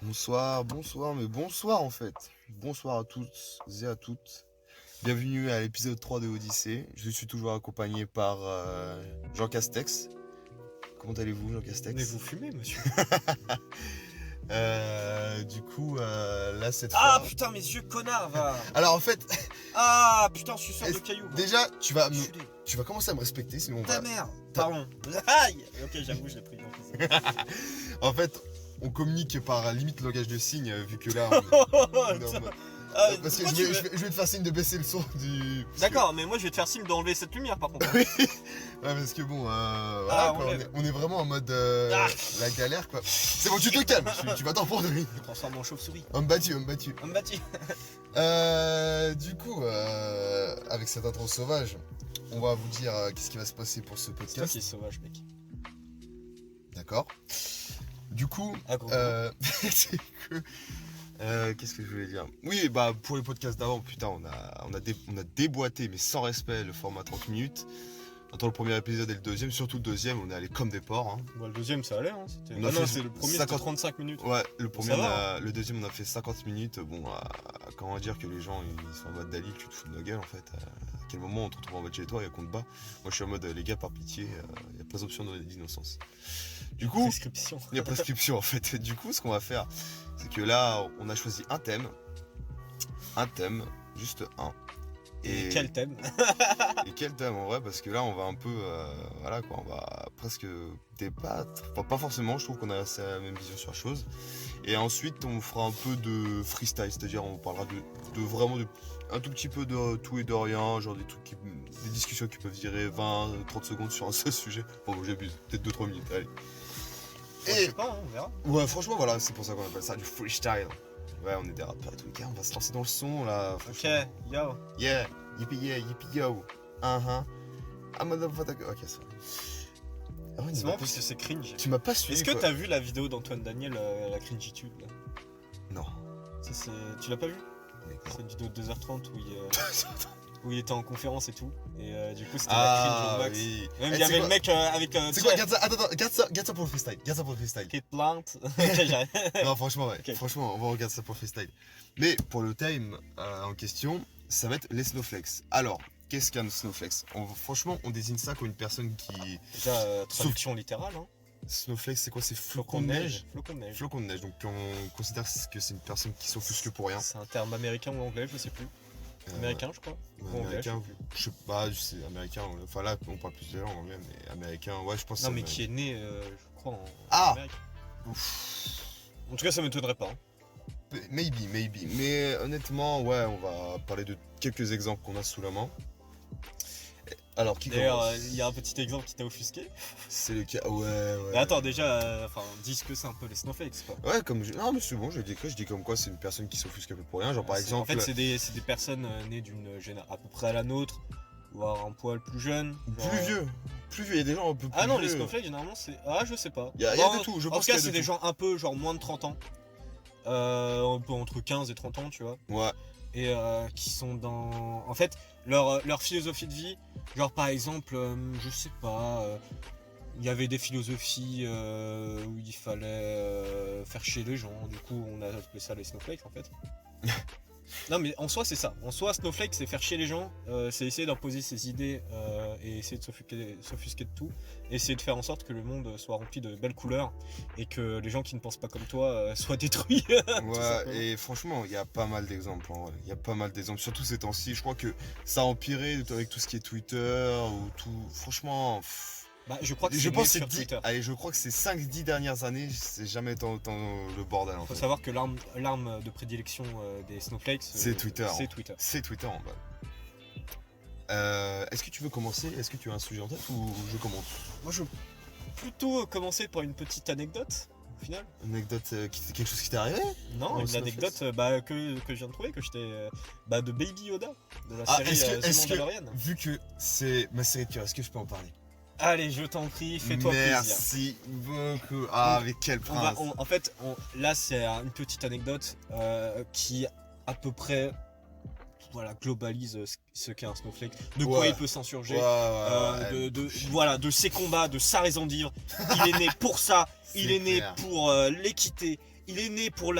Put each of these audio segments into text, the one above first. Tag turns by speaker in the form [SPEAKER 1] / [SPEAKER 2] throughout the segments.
[SPEAKER 1] bonsoir en fait. Bonsoir à tous et à toutes. Bienvenue à l'épisode 3 de Odyssée. Je suis toujours accompagné par Jean Castex. Comment allez-vous, Jean Castex?
[SPEAKER 2] Mais vous fumez, monsieur.
[SPEAKER 1] Là cette
[SPEAKER 2] Ah
[SPEAKER 1] fois...
[SPEAKER 2] putain, mes yeux, connard, va.
[SPEAKER 1] Alors en fait...
[SPEAKER 2] Ah putain, suceur de cailloux.
[SPEAKER 1] Déjà, tu vas
[SPEAKER 2] Enculé.
[SPEAKER 1] commencer à me respecter, sinon on
[SPEAKER 2] Ta
[SPEAKER 1] va...
[SPEAKER 2] mère. Pardon. Aïe. Ok, j'avoue, je l'ai pris.
[SPEAKER 1] En fait, on communique par limite langage de signes, vu que là... Parce que je vais te faire signe de baisser le son du...
[SPEAKER 2] D'accord, mais moi je vais te faire signe d'enlever cette lumière par contre.
[SPEAKER 1] Oui. Ouais, parce que bon, voilà, quoi, on est vraiment en mode la galère, quoi. C'est bon, tu te calmes, tu vas t'en prendre.
[SPEAKER 2] Je transforme en chauve-souris.
[SPEAKER 1] Homme battu.
[SPEAKER 2] On me battu.
[SPEAKER 1] Avec cette intro sauvage, on va vous dire qu'est-ce qui va se passer pour ce
[SPEAKER 2] C'est toi
[SPEAKER 1] podcast.
[SPEAKER 2] qui es sauvage, mec.
[SPEAKER 1] D'accord. Du coup,
[SPEAKER 2] Ah, gros.
[SPEAKER 1] c'est que... qu'est-ce que je voulais dire? Oui, bah pour les podcasts d'avant, putain, on a déboîté, mais sans respect, le format 30 minutes. Entre le premier épisode et le deuxième, surtout le deuxième, on est allé comme des porcs. Hein.
[SPEAKER 2] Bon, le deuxième, ça allait. Hein.
[SPEAKER 1] On a fait
[SPEAKER 2] c'est le premier,
[SPEAKER 1] 50...
[SPEAKER 2] c'était 35 minutes.
[SPEAKER 1] Ouais, le premier,
[SPEAKER 2] Ça va,
[SPEAKER 1] le deuxième, on a fait 50 minutes. Bon, comment dire que les gens, ils sont en mode Dali, tu te fous de nos gueules en fait. À quel moment on te retrouve en mode chez toi et qu'on te bat? Moi, je suis en mode, les gars, par pitié, il y a présomption d'innocence. Du coup,
[SPEAKER 2] Prescription.
[SPEAKER 1] il y a prescription en fait. Du coup, ce qu'on va faire, c'est que là, on a choisi un thème, juste un.
[SPEAKER 2] Et quel thème?
[SPEAKER 1] Et quel thème en vrai, parce que là on va un peu, voilà quoi, on va presque débattre, enfin pas forcément, je trouve qu'on a assez la même vision sur la chose. Et ensuite on fera un peu de freestyle, c'est-à-dire on parlera de vraiment un tout petit peu de tout et de rien, genre des discussions qui peuvent durer 20-30 secondes sur un seul sujet. Bon j'abuse, peut-être 2-3 minutes, allez.
[SPEAKER 2] Je sais pas, hein, on verra.
[SPEAKER 1] Ouais franchement voilà, c'est pour ça qu'on appelle ça du freestyle. Ouais, on est des rappeurs et tout, les gars, on va se lancer dans le son là.
[SPEAKER 2] Ok, yo.
[SPEAKER 1] Yeah, yippee yo. Ah, motherfucker. Ok, ça va. Ah ouais,
[SPEAKER 2] C'est marrant parce que c'est cringe.
[SPEAKER 1] Tu m'as pas suivi.
[SPEAKER 2] Est-ce que
[SPEAKER 1] quoi.
[SPEAKER 2] t'as vu la vidéo d'Antoine Daniel, la cringitude là?
[SPEAKER 1] Non.
[SPEAKER 2] Tu l'as pas vu?
[SPEAKER 1] Mais
[SPEAKER 2] C'est une vidéo de 2h30 où il était en conférence et tout. Et du coup, c'était
[SPEAKER 1] Ah,
[SPEAKER 2] la cringe au max.
[SPEAKER 1] oui.
[SPEAKER 2] Même il
[SPEAKER 1] Eh,
[SPEAKER 2] y
[SPEAKER 1] c'est
[SPEAKER 2] avait
[SPEAKER 1] quoi
[SPEAKER 2] le mec avec.
[SPEAKER 1] C'est quoi, garde ça pour le freestyle. Garde ça pour le freestyle.
[SPEAKER 2] Kate Plant. Ok, j'arrête.
[SPEAKER 1] Non, franchement, ouais.
[SPEAKER 2] Ok.
[SPEAKER 1] Franchement, on va regarder ça pour le freestyle. Mais pour le time en question, ça va être les snowflakes. Alors, qu'est-ce qu'un snowflake? Franchement, on désigne ça comme une personne qui.
[SPEAKER 2] Déjà, traduction littérale. Hein.
[SPEAKER 1] Snowflake, c'est quoi? C'est flocon de neige.
[SPEAKER 2] Flocon de neige.
[SPEAKER 1] Flocon de neige. Donc, on considère que c'est une personne qui s'offusque pour rien.
[SPEAKER 2] C'est un terme américain ou anglais, je sais plus. Américain, je crois. Ou anglais,
[SPEAKER 1] Américain,
[SPEAKER 2] je sais
[SPEAKER 1] je sais, américain. Enfin là, on parle plus de langue anglais, mais américain, ouais, je pense.
[SPEAKER 2] plus. Non, mais qui est né, je crois, en Amérique.
[SPEAKER 1] Ouf.
[SPEAKER 2] En tout cas, ça m'étonnerait pas. Hein.
[SPEAKER 1] Maybe. Mais honnêtement, ouais, on va parler de quelques exemples qu'on a sous la main. Alors, qui
[SPEAKER 2] D'ailleurs,
[SPEAKER 1] commence?
[SPEAKER 2] il y a un petit exemple qui t'a offusqué.
[SPEAKER 1] C'est le cas. Ouais.
[SPEAKER 2] Mais attends, déjà, dis que c'est un peu les snowflakes, quoi.
[SPEAKER 1] Ouais, non, mais c'est bon, je dis comme quoi c'est une personne qui s'offusque un peu pour rien. Genre, par exemple.
[SPEAKER 2] En fait, c'est des personnes nées d'une génération à peu près à la nôtre, voire un poil plus jeune. genre-
[SPEAKER 1] Plus vieux. Il y a des gens un peu plus
[SPEAKER 2] Ah non,
[SPEAKER 1] vieux.
[SPEAKER 2] les snowflakes, généralement, c'est. Ah, je sais pas.
[SPEAKER 1] Il y a de tout, je
[SPEAKER 2] En
[SPEAKER 1] pense
[SPEAKER 2] tout cas,
[SPEAKER 1] qu'il y a
[SPEAKER 2] c'est
[SPEAKER 1] de
[SPEAKER 2] des
[SPEAKER 1] tout.
[SPEAKER 2] gens un peu, genre moins de 30 ans. Un peu entre 15 et 30 ans, tu vois.
[SPEAKER 1] Ouais.
[SPEAKER 2] Et qui sont dans. En fait, leur philosophie de vie, genre par exemple, je sais pas. Il y avait des philosophies où il fallait faire chier les gens. Du coup, on a appelé ça les snowflakes en fait. Non, mais en soi, c'est ça. En soi, snowflake, c'est faire chier les gens. C'est essayer d'imposer ses idées et essayer de s'offusquer de tout. Essayer de faire en sorte que le monde soit rempli de belles couleurs et que les gens qui ne pensent pas comme toi soient détruits.
[SPEAKER 1] Ouais, et franchement, il y a pas mal d'exemples en vrai. Il y a pas mal d'exemples, surtout ces temps-ci. Je crois que ça a empiré avec tout ce qui est Twitter ou tout. Franchement.
[SPEAKER 2] Bah, je crois que
[SPEAKER 1] Je
[SPEAKER 2] c'est
[SPEAKER 1] pense
[SPEAKER 2] né
[SPEAKER 1] que
[SPEAKER 2] sur Twitter.
[SPEAKER 1] allez, je crois que ces 5-10 dernières années, c'est jamais tant le bordel en
[SPEAKER 2] Faut
[SPEAKER 1] fait.
[SPEAKER 2] savoir que l'arme de prédilection des snowflakes,
[SPEAKER 1] C'est Twitter.
[SPEAKER 2] C'est Twitter.
[SPEAKER 1] C'est Twitter en vrai. Est-ce que tu veux commencer? Est-ce que tu as un sujet en tête ou je commence?
[SPEAKER 2] Moi, je veux plutôt commencer par une petite anecdote, au final.
[SPEAKER 1] Une anecdote, quelque chose qui t'est arrivé?
[SPEAKER 2] Non,
[SPEAKER 1] Oh,
[SPEAKER 2] une
[SPEAKER 1] Snowflakes.
[SPEAKER 2] anecdote que je viens de trouver, que j'étais de Baby Yoda, de la
[SPEAKER 1] Ah,
[SPEAKER 2] série
[SPEAKER 1] est-ce
[SPEAKER 2] The Mandalorian.
[SPEAKER 1] vu que c'est ma série de cœur, est-ce que je peux en parler?
[SPEAKER 2] Allez, je t'en prie, fais-toi plaisir.
[SPEAKER 1] Merci beaucoup. Ah, mais quel prince.
[SPEAKER 2] Là, c'est une petite anecdote qui, à peu près, globalise ce qu'est un snowflake, de quoi
[SPEAKER 1] Ouais.
[SPEAKER 2] il peut s'insurger,
[SPEAKER 1] Ouais.
[SPEAKER 2] de ses combats, de sa raison de vivre. Il est né pour ça, il
[SPEAKER 1] C'est
[SPEAKER 2] est né
[SPEAKER 1] clair.
[SPEAKER 2] pour l'équité, il est né pour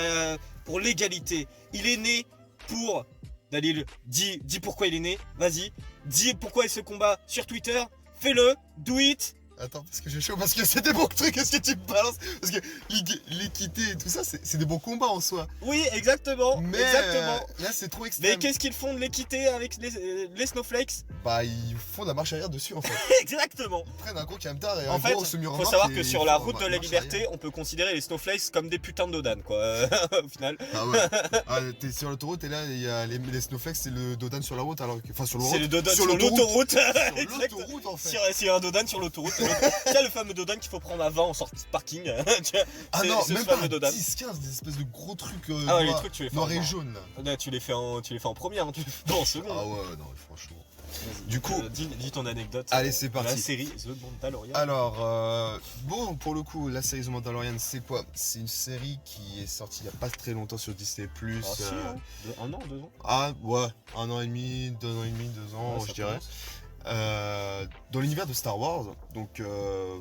[SPEAKER 2] l'égalité. Il est né pour... Dalil, dis pourquoi il est né. Vas-y, dis pourquoi il se combat sur Twitter. Fais-le, do it.
[SPEAKER 1] Attends, parce que j'ai chaud, parce que c'est des bons trucs, qu'est-ce que tu me balances? Parce que l'équité et tout ça, c'est des bons combats en soi.
[SPEAKER 2] Oui, exactement.
[SPEAKER 1] Mais
[SPEAKER 2] exactement.
[SPEAKER 1] là, c'est trop extrême.
[SPEAKER 2] Mais qu'est-ce qu'ils font de l'équité avec les snowflakes?
[SPEAKER 1] Bah, ils font de la marche arrière dessus en fait.
[SPEAKER 2] Exactement.
[SPEAKER 1] Ils prennent un gros camtar et
[SPEAKER 2] En
[SPEAKER 1] un
[SPEAKER 2] fait,
[SPEAKER 1] gros semi-remorque.
[SPEAKER 2] faut savoir
[SPEAKER 1] et
[SPEAKER 2] que
[SPEAKER 1] ils
[SPEAKER 2] sur
[SPEAKER 1] font
[SPEAKER 2] la
[SPEAKER 1] un
[SPEAKER 2] route de la
[SPEAKER 1] marche
[SPEAKER 2] liberté,
[SPEAKER 1] arrière.
[SPEAKER 2] on peut considérer les snowflakes comme des putains de dodan, quoi, au final.
[SPEAKER 1] Ah ouais. Ah, t'es sur l'autoroute et là, il y a les snowflakes, c'est le dodan sur la route, alors que. Enfin, sur le
[SPEAKER 2] C'est le dodan
[SPEAKER 1] sur
[SPEAKER 2] sur l'autoroute.
[SPEAKER 1] Sur
[SPEAKER 2] Exact.
[SPEAKER 1] l'autoroute en fait.
[SPEAKER 2] C'est un dodan sur l'autoroute. Tu sais, le fameux dodan qu'il faut prendre avant en sortie de parking. Tu vois,
[SPEAKER 1] Ah
[SPEAKER 2] c'est
[SPEAKER 1] non,
[SPEAKER 2] ce
[SPEAKER 1] même
[SPEAKER 2] fameux
[SPEAKER 1] pas
[SPEAKER 2] dodan.
[SPEAKER 1] 10-15, des espèces de gros trucs
[SPEAKER 2] Ah ouais, les
[SPEAKER 1] noirs,
[SPEAKER 2] trucs, tu les fais
[SPEAKER 1] noirs
[SPEAKER 2] en
[SPEAKER 1] et
[SPEAKER 2] noir.
[SPEAKER 1] jaunes là.
[SPEAKER 2] Là, tu les fais en première, hein, tu les fais pas en seconde.
[SPEAKER 1] Ah ouais, non, franchement.
[SPEAKER 2] Vas-y,
[SPEAKER 1] Du coup,
[SPEAKER 2] dis ton anecdote.
[SPEAKER 1] allez, c'est
[SPEAKER 2] de la
[SPEAKER 1] parti.
[SPEAKER 2] série The Mandalorian.
[SPEAKER 1] Alors, bon, pour le coup, la série The Mandalorian, c'est quoi? C'est une série qui est sortie il n'y a pas très longtemps sur Disney+.
[SPEAKER 2] Ah, si, hein. Un an, 2 ans.
[SPEAKER 1] Ah, ouais, 1 an et demi, 2 ans et demi, 2 ans,
[SPEAKER 2] Ouais, ça
[SPEAKER 1] je dirais.
[SPEAKER 2] commence.
[SPEAKER 1] Dans l'univers de Star Wars, donc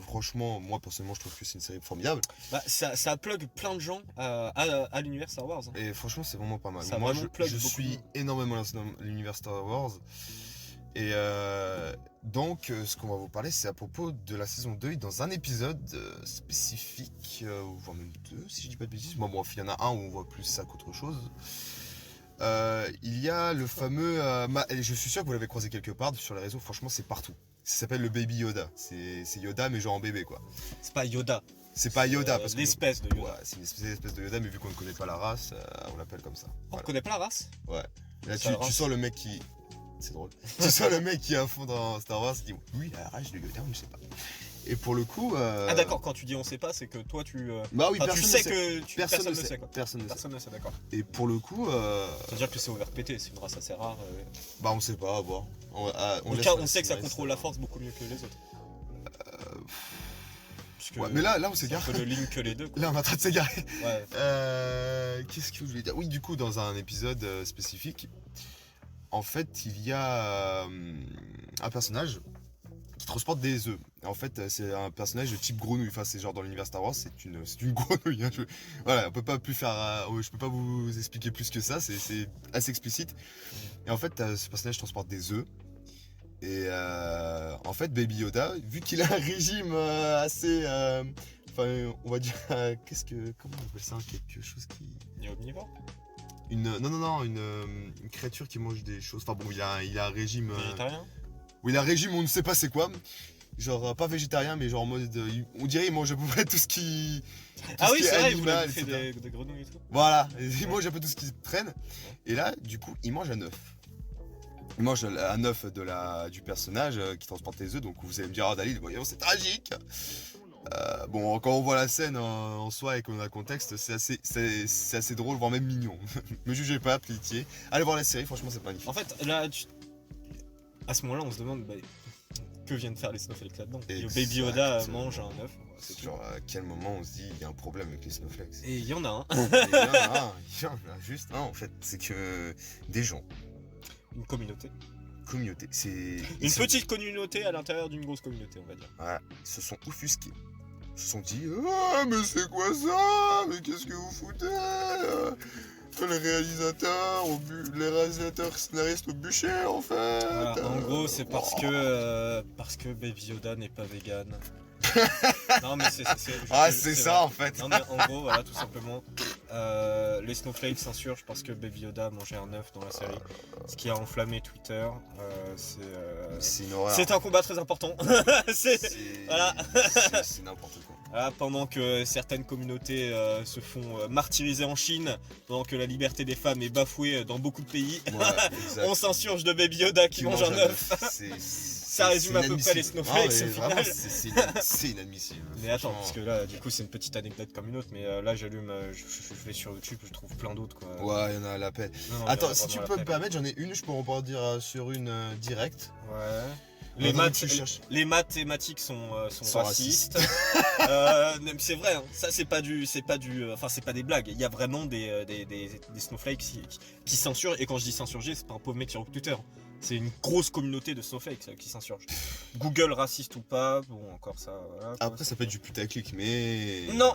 [SPEAKER 1] franchement, moi personnellement, je trouve que c'est une série formidable.
[SPEAKER 2] Bah, ça plug plein de gens à l'univers Star Wars. Hein.
[SPEAKER 1] Et franchement, c'est vraiment pas mal.
[SPEAKER 2] Ça
[SPEAKER 1] Moi,
[SPEAKER 2] vraiment plug
[SPEAKER 1] je
[SPEAKER 2] beaucoup.
[SPEAKER 1] suis énormément dans l'univers Star Wars. Et donc, ce qu'on va vous parler, c'est à propos de la saison 2, dans un épisode spécifique, voire même 2, si je dis pas de bêtises. Bon, il y en a un où on voit plus ça qu'autre chose. Il y a le fameux... et je suis sûr que vous l'avez croisé quelque part sur les réseaux, franchement, c'est partout. Ça s'appelle le Baby Yoda. C'est Yoda, mais genre en bébé, quoi.
[SPEAKER 2] C'est pas Yoda.
[SPEAKER 1] C'est pas Yoda, parce que...
[SPEAKER 2] l'espèce de Yoda.
[SPEAKER 1] Ouais, c'est une espèce de Yoda, mais vu qu'on ne connaît pas la race, on l'appelle comme ça.
[SPEAKER 2] On
[SPEAKER 1] Voilà.
[SPEAKER 2] connaît pas la race?
[SPEAKER 1] Ouais. Là,
[SPEAKER 2] Ça, la
[SPEAKER 1] tu
[SPEAKER 2] race.
[SPEAKER 1] sens le mec qui... C'est drôle. Tu sens le mec qui est à fond dans Star Wars, il dit oui, la rage de Yoda, on ne sait pas. Et pour le coup...
[SPEAKER 2] Ah d'accord, quand tu dis on sait pas, c'est que toi tu...
[SPEAKER 1] Bah oui,
[SPEAKER 2] enfin, tu
[SPEAKER 1] personne
[SPEAKER 2] sais
[SPEAKER 1] ne sait.
[SPEAKER 2] que... personne ne sait quoi.
[SPEAKER 1] Personne ne sait.
[SPEAKER 2] Personne ne sait, d'accord.
[SPEAKER 1] Et pour le coup...
[SPEAKER 2] C'est-à-dire que c'est overpété, c'est une race assez rare.
[SPEAKER 1] Bah on sait pas, à voir.
[SPEAKER 2] En tout
[SPEAKER 1] laisse-
[SPEAKER 2] cas, on sait que ça
[SPEAKER 1] laisse-
[SPEAKER 2] contrôle la force beaucoup mieux que les autres. Puisque
[SPEAKER 1] Ouais, mais là on
[SPEAKER 2] c'est un
[SPEAKER 1] s'égare.
[SPEAKER 2] peu le link que les deux. Quoi.
[SPEAKER 1] Là on est en train de s'égarer.
[SPEAKER 2] Ouais.
[SPEAKER 1] Qu'est-ce que je voulais dire? Oui, du coup, dans un épisode spécifique, en fait, il y a un personnage qui transporte des œufs. En fait, c'est un personnage de type grenouille. Enfin, c'est genre dans l'univers Star Wars, c'est une grenouille. Hein. Voilà, on peut pas plus faire. Je peux pas vous expliquer plus que ça. C'est assez explicite. Et en fait, ce personnage transporte des œufs. Et en fait, Baby Yoda, vu qu'il a un régime assez, enfin, on va dire, comment on appelle ça, quelque chose qui,
[SPEAKER 2] Il est omnivore.
[SPEAKER 1] non, une créature qui mange des choses. Enfin bon, il a un régime.
[SPEAKER 2] Végétarien.
[SPEAKER 1] Oui, il a un régime, on ne sait pas c'est quoi. Genre pas végétarien, mais genre en mode, on dirait il mange à peu près tout ce qui.
[SPEAKER 2] Ah oui,
[SPEAKER 1] qui est
[SPEAKER 2] c'est vrai, il
[SPEAKER 1] animal,
[SPEAKER 2] voulait
[SPEAKER 1] etc.
[SPEAKER 2] des grenouilles et tout.
[SPEAKER 1] Voilà, il mange un peu tout ce qui traîne. Et là, du coup, il mange un œuf. Il mange un œuf du personnage qui transporte les œufs. Donc vous allez me dire, oh Dalil, voyons, c'est tragique. Bon, quand on voit la scène en soi et qu'on a le contexte, c'est assez drôle, voire même mignon. Me jugez pas, pitié. Allez voir la série, franchement, c'est magnifique.
[SPEAKER 2] En fait, là, à ce moment-là, on se demande bah, que viennent faire les snowflakes là-dedans. Et le Baby Yoda
[SPEAKER 1] Exactement.
[SPEAKER 2] mange un œuf. C'est
[SPEAKER 1] Genre, à quel moment on se dit, il y a un problème avec les snowflakes?
[SPEAKER 2] Et il y en a un.
[SPEAKER 1] Et il y en a juste un en fait, c'est que des gens,
[SPEAKER 2] Une communauté.
[SPEAKER 1] communauté,
[SPEAKER 2] Une petite communauté à l'intérieur d'une grosse communauté, on va dire.
[SPEAKER 1] voilà, ils se sont offusqués. Ils se sont dit, ah, mais c'est quoi ça? Mais qu'est-ce que vous foutez? Les réalisateurs scénaristes au bûcher en fait.
[SPEAKER 2] Voilà, en gros, c'est parce que Baby Yoda n'est pas vegan. Non, mais c'est
[SPEAKER 1] ça
[SPEAKER 2] vrai.
[SPEAKER 1] en fait.
[SPEAKER 2] Non, mais en gros, voilà, tout simplement. Les snowflakes s'insurgent parce que Baby Yoda mangeait un œuf dans la série. Ce qui a enflammé Twitter.
[SPEAKER 1] C'est une horreur.
[SPEAKER 2] C'est un combat très important. Voilà.
[SPEAKER 1] C'est n'importe quoi.
[SPEAKER 2] Voilà, pendant que certaines communautés se font martyriser en Chine, pendant que la liberté des femmes est bafouée dans beaucoup de pays,
[SPEAKER 1] Ouais,
[SPEAKER 2] on s'insurge de Baby Yoda qui mange un œuf. Ça résume à peu près les snowflakes au final.
[SPEAKER 1] C'est inadmissible.
[SPEAKER 2] Mais attends, parce que là, du coup, c'est une petite anecdote comme une autre, mais là, j'allume, je vais sur YouTube, je trouve plein d'autres, quoi.
[SPEAKER 1] Ouais, il y en a à l'appel.
[SPEAKER 2] Non,
[SPEAKER 1] Attends,
[SPEAKER 2] il y en a
[SPEAKER 1] si tu
[SPEAKER 2] vraiment
[SPEAKER 1] peux
[SPEAKER 2] à
[SPEAKER 1] me
[SPEAKER 2] l'appel.
[SPEAKER 1] permettre, j'en ai une, je peux rebondir sur une directe.
[SPEAKER 2] Ouais.
[SPEAKER 1] Attends, tu cherches.
[SPEAKER 2] Les mathématiques sont
[SPEAKER 1] Sont
[SPEAKER 2] racistes. C'est vrai, hein. Ça c'est pas des blagues. Il y a vraiment des snowflakes qui s'insurgent. Et quand je dis s'insurger, c'est pas un pauvre mec sur Twitter. C'est une grosse communauté de snowflakes qui s'insurgent. Google raciste ou pas, bon encore ça. Voilà,
[SPEAKER 1] Après, ça peut être du putaclic, mais.
[SPEAKER 2] Non,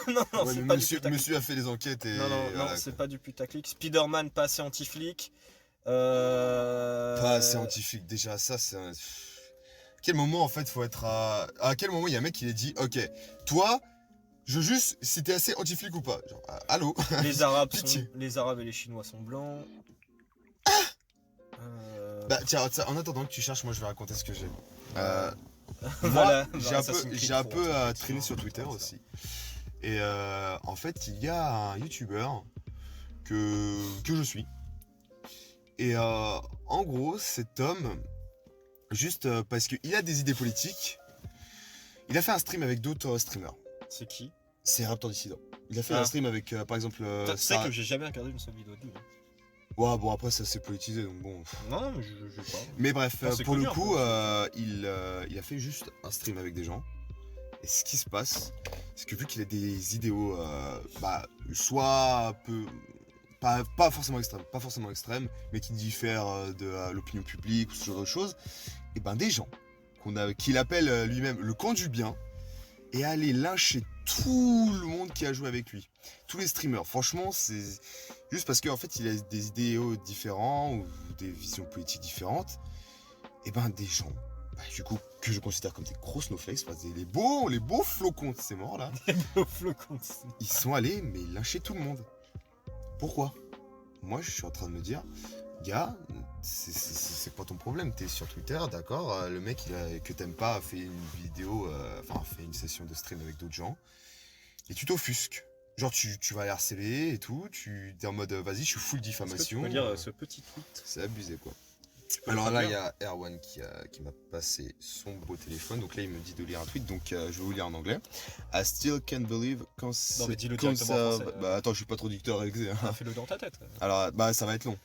[SPEAKER 2] non,
[SPEAKER 1] Ouais,
[SPEAKER 2] c'est
[SPEAKER 1] mais
[SPEAKER 2] pas
[SPEAKER 1] monsieur,
[SPEAKER 2] du putaclic.
[SPEAKER 1] monsieur a fait les enquêtes et.
[SPEAKER 2] Non,
[SPEAKER 1] voilà,
[SPEAKER 2] c'est
[SPEAKER 1] quoi.
[SPEAKER 2] pas du putaclic. Spider-Man pas assez anti-flic.
[SPEAKER 1] Pas scientifique, déjà, ça, c'est un. Quel moment, en fait, faut être à quel moment il y a un mec qui a dit, ok, toi, je veux juste si t'es assez anti-flic ou pas. Genre, allô. Pitié.
[SPEAKER 2] Les Arabes et les Chinois sont blancs.
[SPEAKER 1] Bah, tiens, en attendant que tu cherches, moi, je vais raconter ce que j'ai.
[SPEAKER 2] Voilà,
[SPEAKER 1] Moi,
[SPEAKER 2] Assassin's Creed
[SPEAKER 1] j'ai un
[SPEAKER 2] 3,
[SPEAKER 1] peu
[SPEAKER 2] effectivement,
[SPEAKER 1] traîné sur Twitter
[SPEAKER 2] ça.
[SPEAKER 1] aussi. Et en fait, il y a un YouTuber que je suis. Et en gros, cet homme, juste parce qu'il a des idées politiques, il a fait un stream avec d'autres streamers.
[SPEAKER 2] C'est qui?
[SPEAKER 1] C'est Raptor Dissident. Il a fait
[SPEAKER 2] Ah.
[SPEAKER 1] un stream avec, par exemple,
[SPEAKER 2] Tu sais que j'ai jamais regardé une seule vidéo de lui. Hein.
[SPEAKER 1] Ouais, bon, après, ça s'est politisé, donc bon.
[SPEAKER 2] Non, mais je sais pas.
[SPEAKER 1] Mais bref,
[SPEAKER 2] Enfin, c'est
[SPEAKER 1] pour le
[SPEAKER 2] connu,
[SPEAKER 1] coup,
[SPEAKER 2] un
[SPEAKER 1] il a fait juste un stream avec des gens. Et ce qui se passe, c'est que vu qu'il a des idéaux, soit un peu. Pas forcément extrêmes, mais qui diffèrent de l'opinion publique ou ce genre de choses, et ben des gens qu'il appelle lui-même le camp du bien, et aller lyncher tout le monde qui a joué avec lui. Tous les streamers. Franchement, c'est juste parce qu'en fait, il a des idéaux différents ou des visions politiques différentes. Et ben des gens, du coup, que je considère comme des gros snowflakes, parce que les beaux flocons de ces morts là, ils sont allés mais lyncher tout le monde. Pourquoi? Moi, je suis en train de me dire, gars, c'est pas ton problème. T'es sur Twitter, d'accord. Le mec que t'aimes pas a fait une vidéo, fait une session de stream avec d'autres gens. Et tu t'offusques. Genre, tu vas les harceler et tout. Tu es en mode, vas-y, je suis full diffamation.
[SPEAKER 2] Est-ce que tu peux lire ce petit tweet?
[SPEAKER 1] C'est abusé, quoi. Alors là, il y a Erwan qui m'a passé son beau téléphone. Donc là, il me dit de lire un tweet. Donc je vais vous lire en anglais. I still can't believe quand
[SPEAKER 2] Non, mais dis-le directement en français.
[SPEAKER 1] Bah attends, je suis pas traducteur avec hein.
[SPEAKER 2] Ah, fais-le dans ta tête.
[SPEAKER 1] Alors, ça va être long.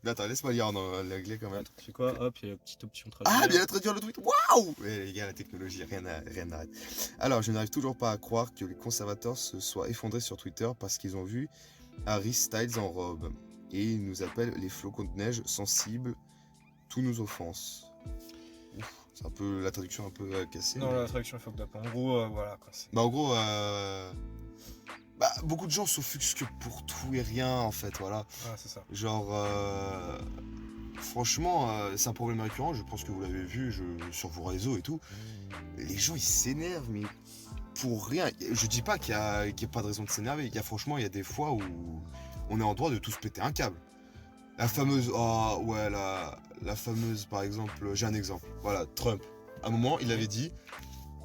[SPEAKER 1] Mais attends, laisse-moi lire en anglais quand même.
[SPEAKER 2] Tu sais quoi? Hop, il y a une petite option traduire.
[SPEAKER 1] Ah, bien traduire le tweet. Waouh! Ouais, les gars, la technologie, rien n'arrête. Alors, je n'arrive toujours pas à croire que les conservateurs se soient effondrés sur Twitter parce qu'ils ont vu Harry Styles en robe. Et ils nous appellent les flocons de neige sensibles, tous nous offensent. Ouf, c'est un peu la traduction un peu cassée.
[SPEAKER 2] Non,
[SPEAKER 1] mais...
[SPEAKER 2] la traduction est fucked up. En gros, voilà quoi.
[SPEAKER 1] Bah, en gros, beaucoup de gens s'offusquent pour tout et rien en fait, voilà.
[SPEAKER 2] Ah, c'est ça.
[SPEAKER 1] Genre, franchement, c'est un problème récurrent, je pense que vous l'avez vu sur vos réseaux et tout. Les gens ils s'énervent, mais pour rien. Je dis pas qu'il y a pas de raison de s'énerver, il y a des fois où on est en droit de tous péter un câble. La fameuse, la fameuse par exemple, j'ai un exemple, voilà, Trump. À un moment, il avait dit...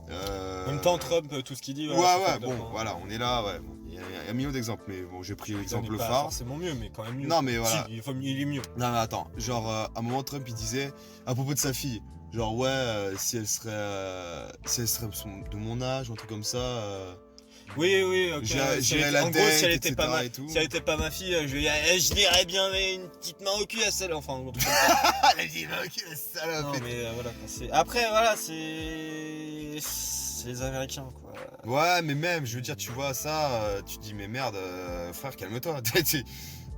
[SPEAKER 2] En même temps, Trump, tout ce qu'il dit...
[SPEAKER 1] Ouais, bon, voilà, on est là, ouais. Bon, il y a un million d'exemples, mais bon, j'ai pris l'exemple
[SPEAKER 2] pas
[SPEAKER 1] phare.
[SPEAKER 2] forcément mieux, mais quand même mieux.
[SPEAKER 1] Non, mais voilà.
[SPEAKER 2] Si, il est mieux.
[SPEAKER 1] Non, mais attends, genre, à un moment, Trump, il disait, à propos de sa fille, genre, ouais, si elle serait de mon âge, ou un truc comme ça...
[SPEAKER 2] Oui, ok.
[SPEAKER 1] J'irais la
[SPEAKER 2] en
[SPEAKER 1] date,
[SPEAKER 2] gros, si elle
[SPEAKER 1] etc.
[SPEAKER 2] était pas
[SPEAKER 1] et tout.
[SPEAKER 2] si elle était pas ma fille, je lirais bien une petite main au cul à celle. Enfin, en tout cas.
[SPEAKER 1] Ah, elle dit, ok, salope.
[SPEAKER 2] Non, mais voilà. Après, voilà, c'est les Américains, quoi.
[SPEAKER 1] Ouais, mais même, je veux dire, tu vois ça, tu te dis, mais merde, frère, calme-toi.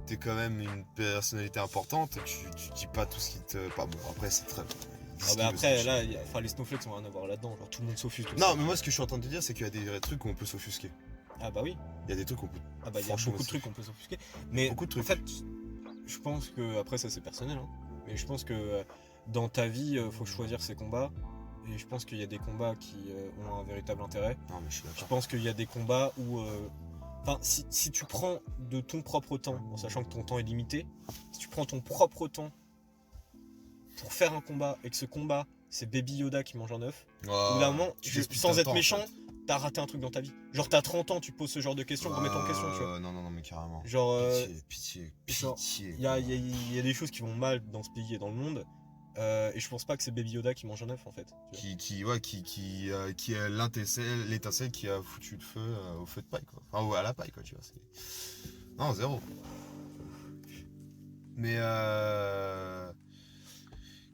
[SPEAKER 1] T'es quand même une personnalité importante, tu dis pas tout ce qui te... Pas bon, après, c'est très...
[SPEAKER 2] Ah bah après, là, les snowflakes ont rien à voir là-dedans, genre tout le monde s'offusque.
[SPEAKER 1] Non, mais moi, ce que je suis en train de te dire, c'est qu'il y a des vrais trucs où on peut s'offusquer.
[SPEAKER 2] Ah bah oui.
[SPEAKER 1] Il y a des trucs où on peut...
[SPEAKER 2] Ah bah il y a beaucoup de trucs qu'on peut s'offusquer. Mais
[SPEAKER 1] beaucoup de trucs.
[SPEAKER 2] en fait, je pense que, après ça c'est personnel, hein, mais je pense que dans ta vie, faut choisir ses combats. Et je pense qu'il y a des combats qui ont un véritable intérêt.
[SPEAKER 1] Non, mais je suis
[SPEAKER 2] Je
[SPEAKER 1] d'accord.
[SPEAKER 2] pense qu'il y a des combats où... Enfin, si tu prends de ton propre temps, en sachant que ton temps est limité, si tu prends ton propre temps pour faire un combat, et que ce combat, c'est Baby Yoda qui mange un œuf, au bout d'un moment, sans être méchant, t'as raté un truc dans ta vie. Genre, t'as 30 ans, tu te poses ce genre de questions, remets en question, tu vois.
[SPEAKER 1] Non, mais carrément.
[SPEAKER 2] Genre,
[SPEAKER 1] Pitié.
[SPEAKER 2] il y a des choses qui vont mal dans ce pays et dans le monde, et je pense pas que c'est Baby Yoda qui mange un œuf, en fait.
[SPEAKER 1] Qui est l'étincelle qui a foutu le feu au feu de paille, quoi. Enfin, à la paille, quoi, tu vois. Non, zéro. Mais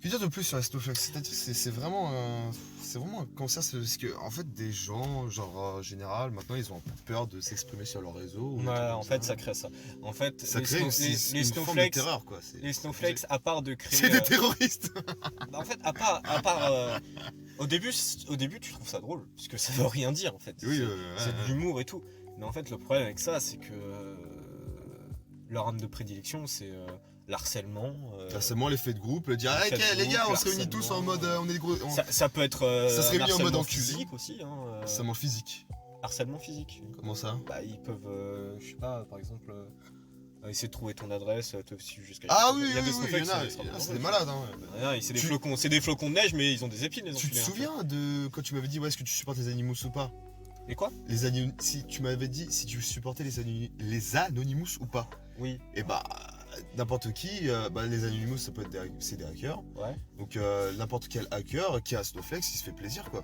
[SPEAKER 1] Que dire de plus sur la Snowflake? C'est-à-dire, c'est vraiment un cancer, c'est parce que, en fait, des gens, genre, en général, maintenant, ils ont un peu peur de s'exprimer sur leur réseau. Ou des
[SPEAKER 2] Ouais,
[SPEAKER 1] trucs
[SPEAKER 2] en
[SPEAKER 1] comme
[SPEAKER 2] fait, ça crée ça. En fait,
[SPEAKER 1] Ça
[SPEAKER 2] les,
[SPEAKER 1] crée
[SPEAKER 2] snow-
[SPEAKER 1] aussi
[SPEAKER 2] les
[SPEAKER 1] une forme de
[SPEAKER 2] snowflakes,
[SPEAKER 1] terreur, quoi.
[SPEAKER 2] les snowflakes, à part de créer.
[SPEAKER 1] C'est des terroristes.
[SPEAKER 2] Bah, en fait, à part au début, tu trouves ça drôle, parce que ça veut rien dire en fait.
[SPEAKER 1] Oui,
[SPEAKER 2] C'est de l'humour et tout. Mais en fait, le problème avec ça, c'est que leur arme de prédilection, c'est l'harcèlement.
[SPEAKER 1] C'est moi l'effet de groupe, dire
[SPEAKER 2] l'effet
[SPEAKER 1] ok
[SPEAKER 2] de
[SPEAKER 1] les gars,
[SPEAKER 2] groupe,
[SPEAKER 1] on se réunit tous en mode, on est des gros.
[SPEAKER 2] Ça peut être
[SPEAKER 1] Ça se réunit en mode
[SPEAKER 2] harcèlement
[SPEAKER 1] enculé.
[SPEAKER 2] physique aussi.
[SPEAKER 1] Harcèlement physique.
[SPEAKER 2] Harcèlement physique.
[SPEAKER 1] Comment ça?
[SPEAKER 2] Bah, ils peuvent, je sais pas, par exemple, essayer de trouver ton adresse, te suivre jusqu'à.
[SPEAKER 1] Ah oui,
[SPEAKER 2] il y a des
[SPEAKER 1] oui,
[SPEAKER 2] snowflakes,
[SPEAKER 1] il y en a, c'est des malades. Hein.
[SPEAKER 2] Ouais, c'est des flocons de neige, mais ils ont des épines, les
[SPEAKER 1] Tu te
[SPEAKER 2] enculés, hein.
[SPEAKER 1] souviens de quand tu m'avais dit, ouais, est-ce que tu supportes les Animous ou pas?
[SPEAKER 2] Et quoi?
[SPEAKER 1] Si tu m'avais dit si tu supportais les Anonymous ou pas.
[SPEAKER 2] Oui.
[SPEAKER 1] Et bah, n'importe qui, les Anonymous, ça peut être c'est des hackers.
[SPEAKER 2] Ouais.
[SPEAKER 1] Donc, n'importe quel hacker qui a Snowflake, il se fait plaisir, quoi.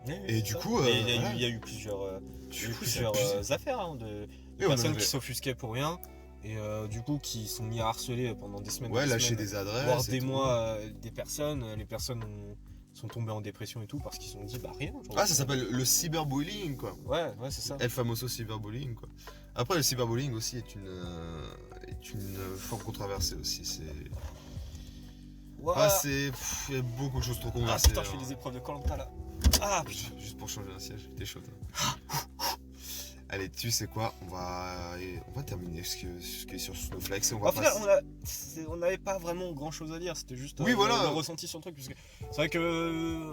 [SPEAKER 2] Ouais,
[SPEAKER 1] Et
[SPEAKER 2] c'est
[SPEAKER 1] du
[SPEAKER 2] ça.
[SPEAKER 1] coup,
[SPEAKER 2] Mais
[SPEAKER 1] voilà.
[SPEAKER 2] il y a eu plusieurs,
[SPEAKER 1] Du coup, c'est abusé.
[SPEAKER 2] affaires hein, de
[SPEAKER 1] Oui, on en
[SPEAKER 2] personnes
[SPEAKER 1] avait-
[SPEAKER 2] qui s'offusquaient pour rien et du coup qui sont mis à harceler pendant des semaines,
[SPEAKER 1] Ouais,
[SPEAKER 2] des
[SPEAKER 1] lâcher
[SPEAKER 2] semaines,
[SPEAKER 1] des adresses.
[SPEAKER 2] voire
[SPEAKER 1] et
[SPEAKER 2] des
[SPEAKER 1] tout.
[SPEAKER 2] mois, des personnes. Les personnes sont tombées en dépression et tout parce qu'ils se sont dit bah rien. genre,
[SPEAKER 1] Ah, ça s'appelle le cyberbullying, quoi.
[SPEAKER 2] Ouais, c'est ça.
[SPEAKER 1] El famoso cyberbullying, quoi. Après, le cyberbullying aussi est une forme controversée aussi. C'est.
[SPEAKER 2] Ouais.
[SPEAKER 1] Ah, il y a beaucoup de choses trop
[SPEAKER 2] Ah
[SPEAKER 1] controversées.
[SPEAKER 2] putain, je fais des épreuves de Koh-Lanta là. Ah putain.
[SPEAKER 1] Juste pour changer un siège, t'es chaud. Toi. Allez, tu sais quoi, on va terminer ce qui est sur Snowflake. Et on va
[SPEAKER 2] Au final,
[SPEAKER 1] passer-
[SPEAKER 2] on n'avait pas vraiment grand chose à dire, c'était juste
[SPEAKER 1] Oui, voilà.
[SPEAKER 2] le ressenti sur le truc. Parce que c'est vrai que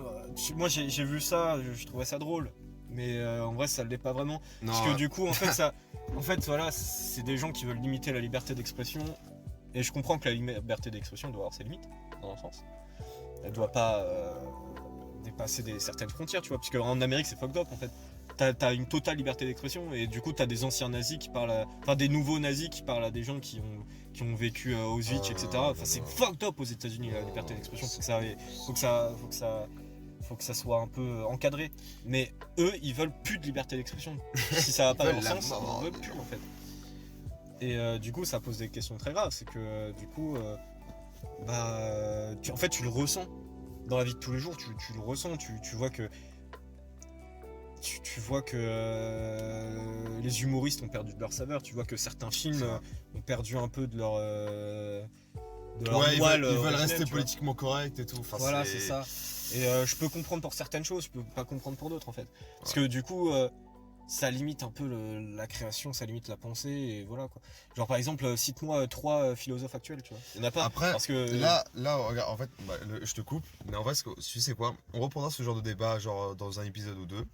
[SPEAKER 2] moi j'ai vu ça, je trouvais ça drôle, mais en vrai ça l'est pas vraiment.
[SPEAKER 1] Non,
[SPEAKER 2] Parce que du coup, en fait, voilà, c'est des gens qui veulent limiter la liberté d'expression, et je comprends que la liberté d'expression doit avoir ses limites, dans un sens. Elle doit pas dépasser certaines frontières, tu vois, parce qu'en Amérique c'est fucked up en fait. T'as une totale liberté d'expression et du coup t'as des anciens nazis qui parlent, enfin des nouveaux nazis qui parlent à des gens qui ont vécu à Auschwitz, etc. Enfin c'est fucked up aux États-Unis la liberté d'expression. Faut que ça soit un peu encadré. Mais eux ils veulent plus de liberté d'expression. Si ça va pas
[SPEAKER 1] Ils
[SPEAKER 2] dans
[SPEAKER 1] veulent
[SPEAKER 2] leur
[SPEAKER 1] la
[SPEAKER 2] sens,
[SPEAKER 1] mort.
[SPEAKER 2] ils veulent plus en fait. Et du coup ça pose des questions très graves. C'est que du coup en fait tu le ressens dans la vie de tous les jours. Tu le ressens. Tu vois que tu vois que les humoristes ont perdu de leur saveur, tu vois que certains films ont perdu un peu de leur
[SPEAKER 1] Ouais,
[SPEAKER 2] moelle
[SPEAKER 1] ils veulent
[SPEAKER 2] originelle,
[SPEAKER 1] rester
[SPEAKER 2] tu vois.
[SPEAKER 1] politiquement corrects et tout. Enfin,
[SPEAKER 2] Voilà, c'est ça. Et je peux comprendre pour certaines choses, je peux pas comprendre pour d'autres en fait. Parce que du coup, ça limite un peu la création, ça limite la pensée, et voilà quoi. Genre par exemple, cite-moi 3 philosophes actuels, tu vois. Il y en a pas.
[SPEAKER 1] Après,
[SPEAKER 2] parce que
[SPEAKER 1] là, regarde, en fait, je te coupe, mais en vrai, tu sais quoi, on reprendra ce genre de débat, genre, dans un épisode ou deux.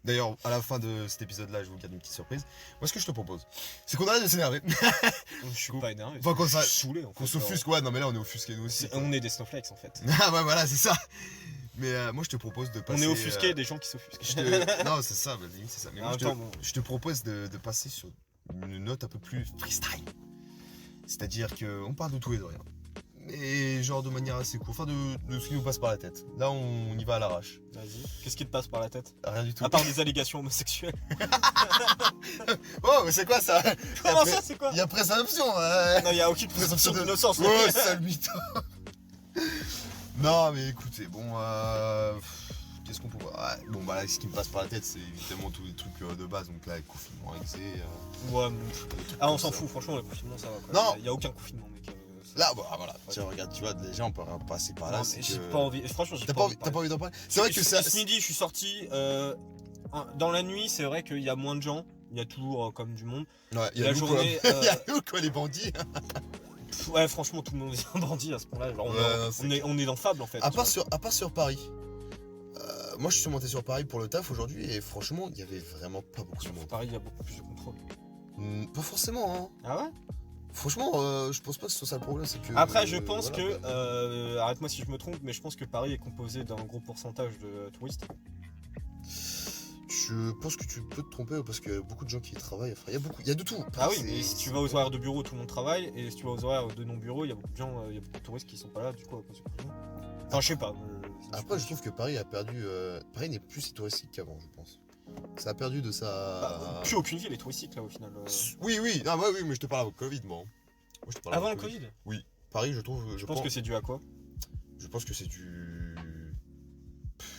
[SPEAKER 1] D'ailleurs, à la fin de cet épisode-là, je vous garde une petite surprise. Moi, ce que je te propose, c'est qu'on arrête de s'énerver.
[SPEAKER 2] je suis pas énervé.
[SPEAKER 1] Enfin, qu'on
[SPEAKER 2] je suis saoulé en fait.
[SPEAKER 1] Qu'on s'offusque, ouais, non, mais là, on est offusqués nous aussi.
[SPEAKER 2] On est des snowflakes en fait.
[SPEAKER 1] Ah, ouais, voilà, c'est ça. Mais moi, je te propose de passer.
[SPEAKER 2] On est offusqués des gens qui s'offusquent.
[SPEAKER 1] Non, c'est ça, limite, c'est ça. Mais moi, je te propose de passer sur une note un peu plus freestyle. C'est-à-dire qu'on parle de tout et de rien. Mais genre de manière assez courte, enfin de ce qui nous passe par la tête. Là, on y va à l'arrache.
[SPEAKER 2] Vas-y. Qu'est-ce qui te passe par la tête?
[SPEAKER 1] Rien du tout.
[SPEAKER 2] À part des allégations homosexuelles.
[SPEAKER 1] Oh, mais c'est quoi ça?
[SPEAKER 2] Comment ça, c'est quoi?
[SPEAKER 1] Il y a présomption.
[SPEAKER 2] Non, il y a aucune présomption d'innocence.
[SPEAKER 1] Oh, sale mytho. Non, mais écoutez, bon, qu'est-ce qu'on peut voir? Ouais, bon, bah là, ce qui me passe par la tête, c'est évidemment tous les trucs de base. Donc là, confinement, exé.
[SPEAKER 2] Ouais, mais... on s'en fout, franchement, le confinement, ça va quoi.
[SPEAKER 1] Non.
[SPEAKER 2] Il y a aucun confinement, mec.
[SPEAKER 1] Là, bah voilà, tiens, regarde, tu vois, déjà on peut passer par là.
[SPEAKER 2] Non, mais j'ai pas envie, franchement, j'ai
[SPEAKER 1] T'as
[SPEAKER 2] pas
[SPEAKER 1] pas
[SPEAKER 2] envie.
[SPEAKER 1] envie d'en parler? C'est vrai que ça.
[SPEAKER 2] Ce midi, je suis sorti. Dans la nuit, c'est vrai qu'il y a moins de gens. Il y a toujours comme du monde.
[SPEAKER 1] Ouais, il y
[SPEAKER 2] La
[SPEAKER 1] a nous,
[SPEAKER 2] journée,
[SPEAKER 1] quoi. Il y a nous, quoi, les bandits.
[SPEAKER 2] Ouais, franchement, tout le monde est un bandit à ce point-là. Genre, on est dans Fable en fait.
[SPEAKER 1] À part sur Paris. Moi, je suis monté sur Paris pour le taf aujourd'hui et franchement, il y avait vraiment pas beaucoup de monde.
[SPEAKER 2] Paris, il y a beaucoup plus de contrôle.
[SPEAKER 1] Pas forcément, hein.
[SPEAKER 2] Ah ouais?
[SPEAKER 1] Franchement, je pense pas que ce soit ça le problème, c'est que.
[SPEAKER 2] Après, je pense
[SPEAKER 1] voilà,
[SPEAKER 2] que, arrête-moi si je me trompe, mais je pense que Paris est composé d'un gros pourcentage de touristes.
[SPEAKER 1] Je pense que tu peux te tromper parce qu'il y a beaucoup de gens qui y travaillent. Enfin, il y a de tout.
[SPEAKER 2] Ah oui, mais si tu vas aux horaires de bureau, tout le monde travaille, et si tu vas aux horaires de non-bureau, il y a beaucoup de gens, il y a beaucoup de touristes qui sont pas là, du coup, à cause du confinement. Enfin, je sais pas.
[SPEAKER 1] Après, je trouve que Paris a perdu. Paris n'est plus si touristique qu'avant, je pense. Ça a perdu de sa.
[SPEAKER 2] Plus aucune ville est touristique là au final.
[SPEAKER 1] Oui, oui, non, oui, mais je te parle avant le Covid, moi.
[SPEAKER 2] Avant le Covid?
[SPEAKER 1] Oui, Paris, je trouve.
[SPEAKER 2] Je pense que c'est dû à quoi?
[SPEAKER 1] Je pense que c'est du...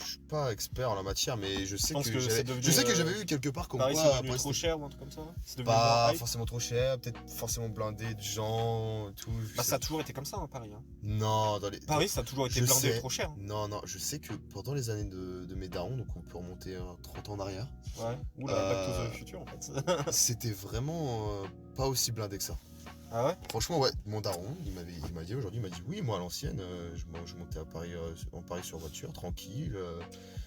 [SPEAKER 1] Je suis pas expert en la matière, mais je sais
[SPEAKER 2] pense
[SPEAKER 1] que
[SPEAKER 2] que c'est
[SPEAKER 1] j'avais...
[SPEAKER 2] devenu,
[SPEAKER 1] Je sais que j'avais vu quelque part comme
[SPEAKER 2] Paris,
[SPEAKER 1] quoi...
[SPEAKER 2] c'est devenu
[SPEAKER 1] après,
[SPEAKER 2] trop
[SPEAKER 1] c'était
[SPEAKER 2] cher ou un truc comme ça. C'est devenu
[SPEAKER 1] pas
[SPEAKER 2] moins hype.
[SPEAKER 1] forcément trop cher, peut-être forcément blindé de gens, tout.
[SPEAKER 2] Bah, ça a toujours été comme ça, hein, Paris. Hein.
[SPEAKER 1] Non, dans les...
[SPEAKER 2] Paris, ça a toujours été
[SPEAKER 1] Je
[SPEAKER 2] blindé
[SPEAKER 1] sais.
[SPEAKER 2] trop cher. Hein.
[SPEAKER 1] Non, je sais que pendant les années de mes darons, donc on peut remonter 30 ans en arrière,
[SPEAKER 2] Ouais. Ou la Back to the Future, en fait.
[SPEAKER 1] c'était vraiment pas aussi blindé que ça.
[SPEAKER 2] Ah ouais?
[SPEAKER 1] Franchement, ouais, mon daron, il m'a dit aujourd'hui, il m'a dit oui, moi à l'ancienne, je montais à Paris, en Paris sur voiture, tranquille.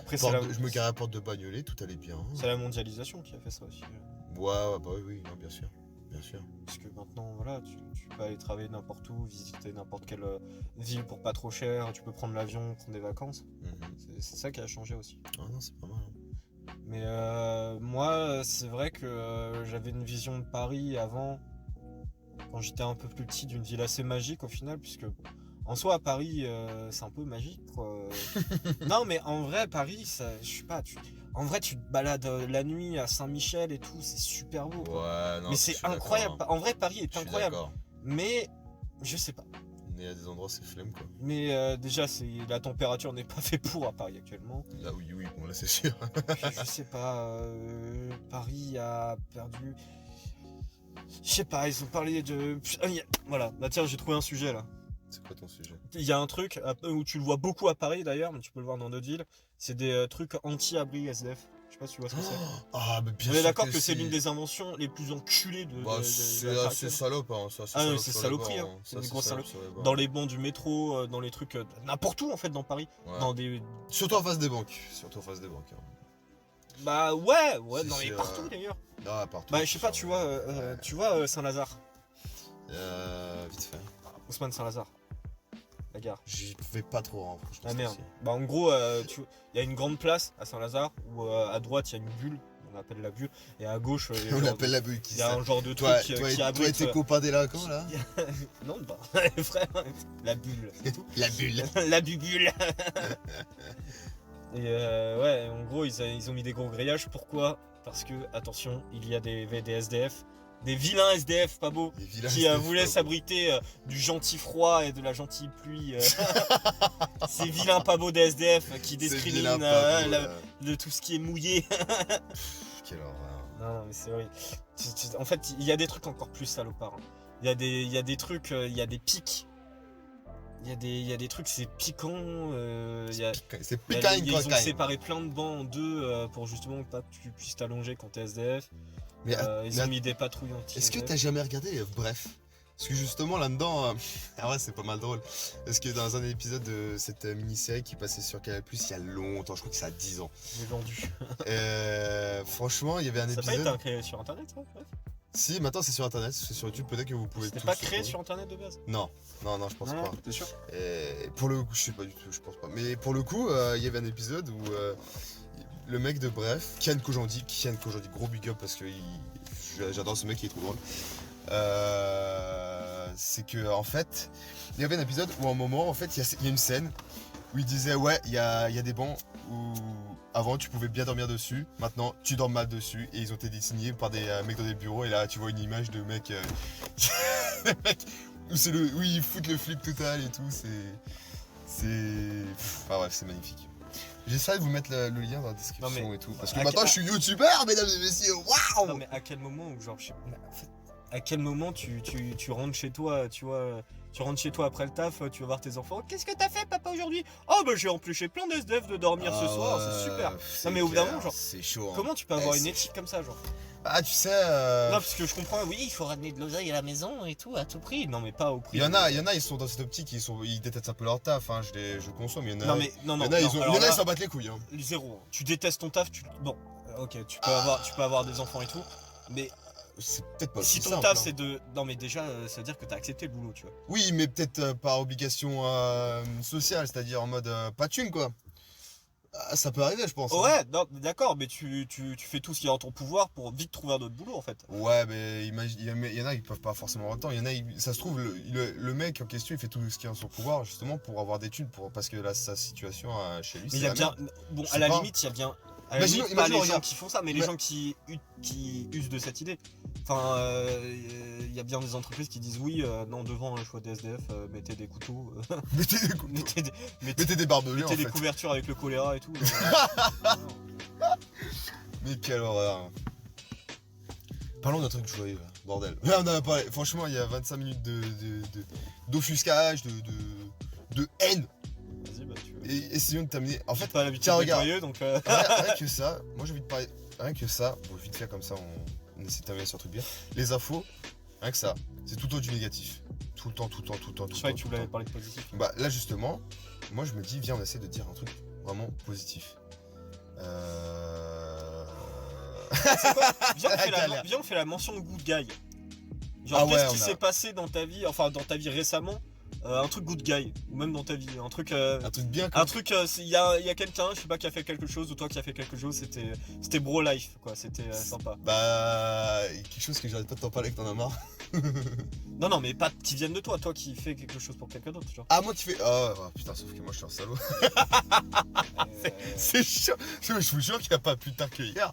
[SPEAKER 2] Après,
[SPEAKER 1] Je me garais à Porte de Bagnolet, tout allait bien.
[SPEAKER 2] c'est la mondialisation qui a fait ça aussi.
[SPEAKER 1] Ouais, bah oui, non, bien sûr. Bien sûr.
[SPEAKER 2] Parce que maintenant, voilà, tu peux aller travailler n'importe où, visiter n'importe quelle ville pour pas trop cher, tu peux prendre l'avion, prendre des vacances. C'est ça qui a changé aussi.
[SPEAKER 1] Ah non, c'est pas mal. Hein.
[SPEAKER 2] Mais moi, c'est vrai que j'avais une vision de Paris avant, quand j'étais un peu plus petit, d'une ville assez magique au final, puisque en soi, à Paris, c'est un peu magique, quoi. Non, mais en vrai, Paris, ça, je sais pas, en vrai, tu te balades la nuit à Saint-Michel et tout, c'est super beau. Quoi.
[SPEAKER 1] Ouais, non,
[SPEAKER 2] mais c'est incroyable. En vrai, Paris est incroyable. Mais je sais pas.
[SPEAKER 1] Il y a des endroits, c'est flemme, quoi.
[SPEAKER 2] Mais déjà, la température n'est pas fait pour à Paris actuellement.
[SPEAKER 1] Là, oui, bon, là, c'est sûr.
[SPEAKER 2] Puis, je sais pas, Paris a perdu. Je sais pas, ils ont parlé de. Voilà, bah tiens, j'ai trouvé un sujet là.
[SPEAKER 1] C'est quoi ton sujet?
[SPEAKER 2] Il y a un truc où tu le vois beaucoup à Paris d'ailleurs, mais tu peux le voir dans d'autres villes. C'est des trucs anti-abri SDF. Je sais pas si tu vois ce que c'est.
[SPEAKER 1] Ah, mais bien
[SPEAKER 2] On
[SPEAKER 1] sûr
[SPEAKER 2] est d'accord que c'est l'une des inventions les plus enculées de.
[SPEAKER 1] Bah, c'est assez salope, hein.
[SPEAKER 2] Ah non, c'est saloperie, hein. C'est des grosses salopes. Dans les bancs du métro, dans les trucs. N'importe où en fait dans Paris.
[SPEAKER 1] Ouais.
[SPEAKER 2] Dans des.
[SPEAKER 1] Surtout en face des banques. Hein.
[SPEAKER 2] Bah ouais,
[SPEAKER 1] Si,
[SPEAKER 2] non mais partout d'ailleurs.
[SPEAKER 1] Ah, partout.
[SPEAKER 2] Bah je sais pas, tu vois Saint-Lazare.
[SPEAKER 1] Vite fait.
[SPEAKER 2] Haussmann Saint-Lazare. La gare.
[SPEAKER 1] J'y vais pas trop, hein, franchement.
[SPEAKER 2] Ah merde. Bah en gros, il y a une grande place à Saint-Lazare où à droite il y a une bulle, on appelle la bulle, et à gauche
[SPEAKER 1] on appelle la bulle.
[SPEAKER 2] Il y a un genre de truc qui abrite.
[SPEAKER 1] Toi et tes copains délinquants là.
[SPEAKER 2] Non, bah frère, la bulle, c'est tout.
[SPEAKER 1] La bulle.
[SPEAKER 2] La bubule. Et ouais, en gros ils ont mis des gros grillages. Pourquoi? Parce que attention, il y a des SDF. Des vilains SDF pas beaux qui voulaient s'abriter du gentil froid et de la gentille pluie. Ces vilains pas beaux des SDF qui discriminent de tout ce qui est mouillé.
[SPEAKER 1] Quelle horreur.
[SPEAKER 2] Non, mais c'est vrai. En fait, il y a des trucs encore plus salopards. Hein. Il y a des trucs, il y a des pics. Il y a des trucs, c'est piquant.
[SPEAKER 1] C'est piquant,
[SPEAKER 2] ils ont séparé plein de bancs en deux pour justement que tu puisses t'allonger quand t'es SDF.
[SPEAKER 1] Mais
[SPEAKER 2] ils ont mis des patrouilles anti.
[SPEAKER 1] Est-ce que t'as jamais regardé Bref? Parce que justement là-dedans, ah ouais, c'est pas mal drôle. Parce que dans un épisode de cette mini-série qui passait sur Canal+, il y a longtemps, je crois que ça a 10 ans.
[SPEAKER 2] J'ai vendu.
[SPEAKER 1] Franchement, il y avait un épisode.
[SPEAKER 2] Ça n'a pas été créé sur internet, ça? Bref.
[SPEAKER 1] Si, maintenant c'est sur internet, c'est sur YouTube, peut-être que vous pouvez.
[SPEAKER 2] C'était pas créé sur internet de base?
[SPEAKER 1] Non, je pense pas.
[SPEAKER 2] T'es sûr?
[SPEAKER 1] Pour le coup, je sais pas du tout, je pense pas. Mais pour le coup, il y avait un épisode où le mec de Bref, Kian Kojandi, gros big up parce que j'adore ce mec, il est trop drôle. C'est que en fait, il y avait un épisode où à un moment, en fait, il y a une scène où il disait ouais, il y a des bancs où avant tu pouvais bien dormir dessus, maintenant tu dors mal dessus, et ils ont été dessinés par des mecs dans des bureaux, et là tu vois une image de mec, où ils foutent le flip total et tout, ah ouais, c'est magnifique. J'essaie de vous mettre le lien dans la description et tout, parce que maintenant je suis youtubeur, mesdames et messieurs, waouh.
[SPEAKER 2] Non mais à quel moment, genre, je sais pas, en fait, à quel moment tu rentres chez toi, tu vois, tu rentres chez toi après le taf, tu vas voir tes enfants, qu'est-ce que t'as fait papa aujourd'hui? Oh bah j'ai empêché plein d'SDF de dormir ce soir, c'est super. Non mais au bout d'un moment, genre,
[SPEAKER 1] c'est chaud, hein.
[SPEAKER 2] Comment tu peux avoir une éthique comme ça, genre?
[SPEAKER 1] Ah tu sais
[SPEAKER 2] Non parce que je comprends, oui il faut ramener de l'oseille à la maison et tout, à tout prix, non mais pas au prix.
[SPEAKER 1] Il y en a, ils sont dans cette optique, ils détestent un peu leur taf, hein, je conçois, mais il y en a.
[SPEAKER 2] Non mais non,
[SPEAKER 1] ils s'en battent les couilles, hein.
[SPEAKER 2] Zéro. Tu détestes ton taf, bon, ok, tu peux avoir des enfants et tout, mais
[SPEAKER 1] c'est peut-être pas
[SPEAKER 2] si
[SPEAKER 1] aussi
[SPEAKER 2] ton
[SPEAKER 1] simple,
[SPEAKER 2] taf
[SPEAKER 1] hein.
[SPEAKER 2] c'est de. Non mais déjà ça veut dire que t'as accepté le boulot, tu vois.
[SPEAKER 1] Oui mais peut-être par obligation sociale, c'est-à-dire en mode pas de thune quoi. Ah, ça peut arriver je pense.
[SPEAKER 2] Ouais,
[SPEAKER 1] hein.
[SPEAKER 2] non, d'accord, mais tu fais tout ce qui est en ton pouvoir pour vite trouver un autre boulot en fait.
[SPEAKER 1] Ouais mais il y en a qui peuvent pas forcément avoir le temps, il y en a, ça se trouve le mec en question il fait tout ce qui est en son pouvoir justement pour avoir des thunes, parce que là sa situation chez lui
[SPEAKER 2] Mais il
[SPEAKER 1] c'est
[SPEAKER 2] y a
[SPEAKER 1] la
[SPEAKER 2] bien.
[SPEAKER 1] merde.
[SPEAKER 2] Bon,
[SPEAKER 1] Je
[SPEAKER 2] à
[SPEAKER 1] sais
[SPEAKER 2] la
[SPEAKER 1] pas.
[SPEAKER 2] limite, il y a bien À la limite, pas
[SPEAKER 1] Imaginons,
[SPEAKER 2] les gens
[SPEAKER 1] regarde.
[SPEAKER 2] qui font ça, mais les
[SPEAKER 1] Ouais.
[SPEAKER 2] gens qui usent de cette idée. Enfin, il y a bien des entreprises qui disent oui, non, devant un choix des SDF, mettez des couteaux,
[SPEAKER 1] Mettez des couteaux.
[SPEAKER 2] mettez
[SPEAKER 1] Mettez des barbelés en
[SPEAKER 2] des
[SPEAKER 1] fait.
[SPEAKER 2] couvertures avec le choléra et tout.
[SPEAKER 1] Mais quelle horreur. Parlons d'un truc joyeux, là. Bordel. Là, on en a parlé. Franchement, il y a 25 minutes d'offuscage, de haine.
[SPEAKER 2] Vas-y, bah tu veux.
[SPEAKER 1] Et essayons de terminer. En
[SPEAKER 2] J'ai
[SPEAKER 1] fait,
[SPEAKER 2] pas l'habitude
[SPEAKER 1] tiens,
[SPEAKER 2] d'être
[SPEAKER 1] regarde.
[SPEAKER 2] joyeux, donc.
[SPEAKER 1] Rien que ça, moi j'ai envie de parler. Rien que ça, bon, vite fait comme ça, on essaie de terminer sur un truc bien. Les infos, rien que ça, c'est tout le temps du négatif. Tout le temps.
[SPEAKER 2] Je croyais que tu voulais parler de positif.
[SPEAKER 1] Bah là justement, moi je me dis, viens, on essaie de dire un truc vraiment positif.
[SPEAKER 2] Viens, on fait la mention de good guy. Genre,
[SPEAKER 1] Ah ouais,
[SPEAKER 2] qu'est-ce qui
[SPEAKER 1] on a-
[SPEAKER 2] s'est passé dans ta vie, enfin dans ta vie récemment, un truc good guy, ou même dans ta vie, un truc.
[SPEAKER 1] Un truc bien comme
[SPEAKER 2] Un truc, il y a quelqu'un, je sais pas, qui a fait quelque chose, ou toi qui a fait quelque chose, c'était bro life, quoi, c'était sympa.
[SPEAKER 1] Bah, quelque chose que j'arrête pas de t'en parler que t'en as marre.
[SPEAKER 2] Non, mais pas qui viennent de toi qui fait quelque chose pour quelqu'un d'autre, genre.
[SPEAKER 1] Ah, moi qui fais. Oh, putain, sauf que moi je suis un salaud. C'est chiant. Je vous jure qu'il n'y a pas plus tard que hier.